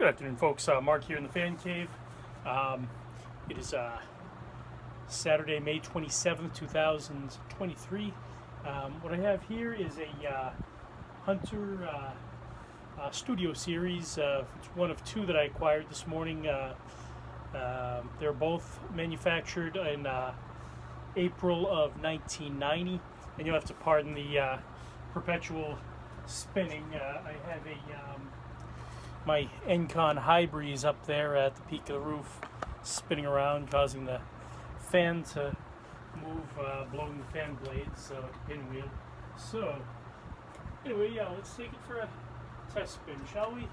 Good afternoon, folks. Mark here in the Fan Cave. It is Saturday, May 27th, 2023. What I have here is a Hunter Studio Series. It's one of two that I acquired this morning. They're both manufactured in April of 1990, and you'll have to pardon the perpetual spinning. I have my Encon High Breeze up there at the peak of the roof, spinning around, causing the fan to move, blowing the fan blades, pinwheel. So, anyway, yeah, let's take it for a test spin, shall we?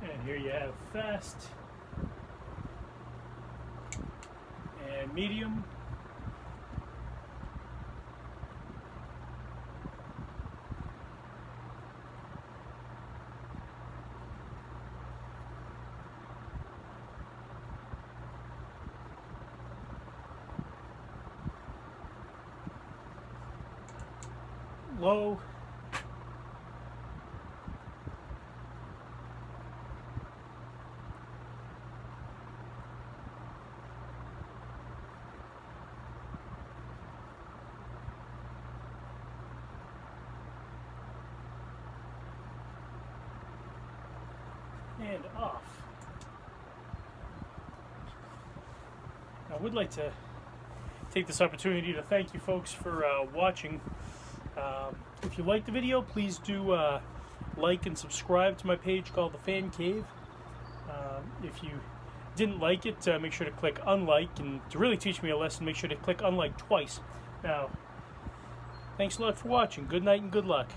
And here you have fast and medium. Low. And off. I would like to take this opportunity to thank you folks for watching. If you liked the video, please do like and subscribe to my page called The Fan Cave. If you didn't like it, make sure to click unlike, and to really teach me a lesson, make sure to click unlike twice. Now, thanks a lot for watching. Good night and good luck.